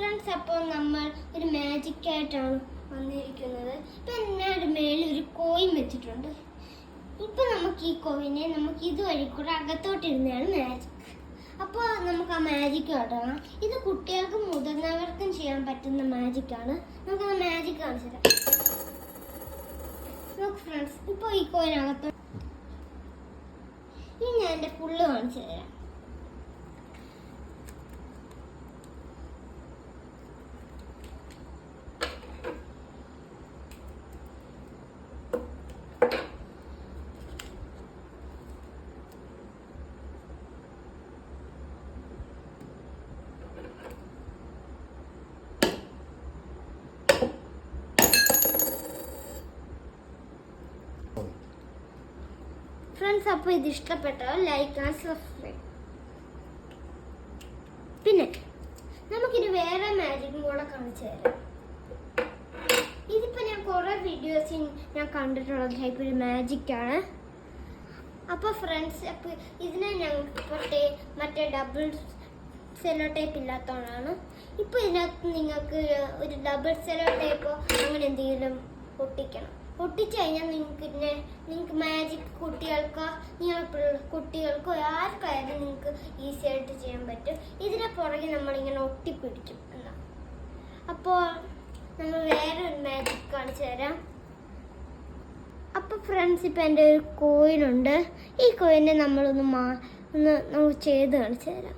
Friends, അപ്പോൾ നമ്മൾ ഒരു മാജിക് ആയിട്ടാണ് വന്നിരിക്കുന്നത്. ഇപ്പം ഞാൻ മേളിൽ ഒരു കോയിൻ വെച്ചിട്ടുണ്ട്. ഇപ്പം നമുക്ക് ഈ കോയിനെ നമുക്ക് ഇതുവഴി കൂടെ അകത്തോട്ടിരുന്നാണ് മാജിക്. അപ്പോൾ നമുക്ക് ആ മാജിക് കാണാം. ഇത് കുട്ടികൾക്കും മുതിർന്നവർക്കും ചെയ്യാൻ പറ്റുന്ന മാജിക്കാണ്. നമുക്ക് ആ മാജിക് കാണിച്ചു തരാം. നോക്ക് ഫ്രണ്ട്സ്, ഇപ്പോൾ ഈ കോയിനകത്ത് ഇനി ഞാൻ എൻ്റെ ഫുള്ള് കാണിച്ചു തരാം. ഫ്രണ്ട്സ്, അപ്പോൾ ഇത് ഇഷ്ടപ്പെട്ടോ ലൈക്ക് ആൻഡ് സബ്സ്ക്രൈബ്. പിന്നെ നമുക്കിത് വേറെ മാജിക്കും കൂടെ കാണിച്ചു തരാം. ഇതിപ്പോൾ ഞാൻ കുറേ വീഡിയോസിൽ ഞാൻ കണ്ടിട്ടുള്ള ടൈപ്പ് ഒരു മാജിക്കാണ്. അപ്പോൾ ഫ്രണ്ട്സ്, അപ്പോൾ ഇതിനെ ഞങ്ങൾക്ക് മറ്റേ ഡബിൾ സെല്ലോ ടൈപ്പ് ഇല്ലാത്തതാണ്. ഇപ്പോൾ ഇതിനകത്ത് നിങ്ങൾക്ക് ഒരു ഡബിൾ സെല്ലോ ടൈപ്പോ അങ്ങനെ എന്തെങ്കിലും ഒട്ടിച്ചു കഴിഞ്ഞാൽ നിങ്ങൾക്ക് മാജിക് കുട്ടികൾക്കോ കുട്ടികൾക്കോ ആർക്കായാലും നിങ്ങൾക്ക് ഈസി ആയിട്ട് ചെയ്യാൻ പറ്റും. ഇതിനെ പുറകെ നമ്മളിങ്ങനെ ഒട്ടിപ്പിടിക്കും എന്നാ. അപ്പോൾ നമ്മൾ വേറെ ഒരു മാജിക് കാണിച്ചു തരാം. അപ്പോൾ ഫ്രണ്ട്സ്, ഇപ്പം എൻ്റെ ഒരു കോയിനുണ്ട്. ഈ കോയിനെ നമുക്ക് ചെയ്ത് കാണിച്ചു തരാം.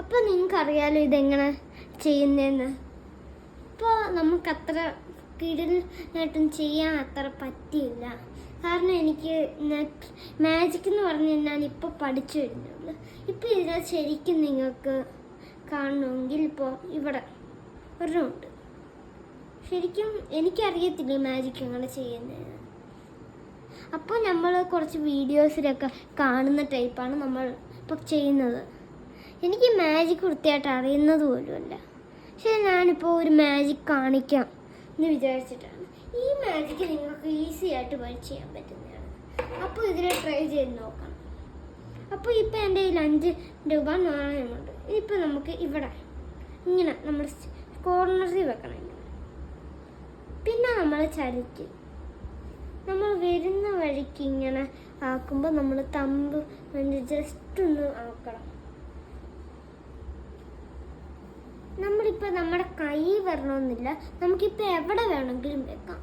അപ്പോൾ നിങ്ങൾക്കറിയാലോ ഇതെങ്ങനെ ചെയ്യുന്നതെന്ന്. ഇപ്പോൾ നമുക്ക് അത്ര കിടിലായിട്ടും ചെയ്യാൻ അത്ര പറ്റിയില്ല. കാരണം എനിക്ക് മാജിക് എന്ന് പറഞ്ഞു കഴിഞ്ഞാൽ ഇപ്പോൾ പഠിച്ചു വരുന്നുള്ളൂ. ഇപ്പോൾ ഇതിനെ ശരിക്കും നിങ്ങൾക്ക് കാണണമെങ്കിൽ ഇപ്പോൾ ഇവിടെ ഒരെണ്ണമുണ്ട്. ശരിക്കും എനിക്കറിയത്തില്ല മാജിക് എങ്ങനെ ചെയ്യുന്നത്. അപ്പോൾ നമ്മൾ കുറച്ച് വീഡിയോസിലൊക്കെ കാണുന്ന ടൈപ്പാണ് നമ്മൾ ഇപ്പോൾ ചെയ്യുന്നത്. എനിക്ക് മാജിക് വൃത്തിയായിട്ട് അറിയുന്നത് പോലുമല്ല. പക്ഷേ ഞാനിപ്പോൾ ഒരു മാജിക് കാണിക്കാം എന്ന് വിചാരിച്ചിട്ടാണ്. ഈ മാജിക് നിങ്ങൾക്ക് ഈസി ആയിട്ട് ചെയ്യാൻ പറ്റുന്നതാണ്. അപ്പോൾ ഇതിനെ ട്രൈ ചെയ്ത് നോക്കണം. അപ്പോൾ ഇപ്പോൾ എൻ്റെ കയ്യിൽ 5 രൂപ നാണയമുണ്ട്. ഇതിപ്പോൾ നമുക്ക് ഇവിടെ ഇങ്ങനെ നമ്മൾ കോർണറിൽ വെക്കണം. പിന്നെ നമ്മൾ ചരിക്കും. നമ്മൾ വരുന്ന വഴിക്ക് ഇങ്ങനെ ആക്കുമ്പോൾ നമ്മൾ തമ്പ് ജസ്റ്റ് ഒന്ന് ആക്കണം. നമ്മളിപ്പോൾ നമ്മുടെ കൈ വരണമെന്നില്ല. നമുക്കിപ്പോൾ എവിടെ വേണമെങ്കിലും വെക്കാം.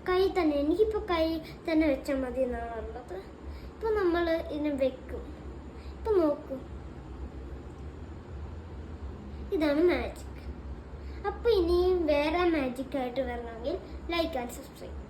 കൈ തന്നെ, എനിക്കിപ്പോൾ കൈ തന്നെ വെച്ചാൽ മതി എന്നാണ് ഉള്ളത്. ഇപ്പോൾ നമ്മൾ ഇതിനെ വെക്കും. ഇപ്പം നോക്കൂ, ഇതാണ് മാജിക്. അപ്പോൾ ഇനിയും വേറെ മാജിക്കായിട്ട് വരണമെങ്കിൽ ലൈക്ക് ആൻഡ് സബ്സ്ക്രൈബ്.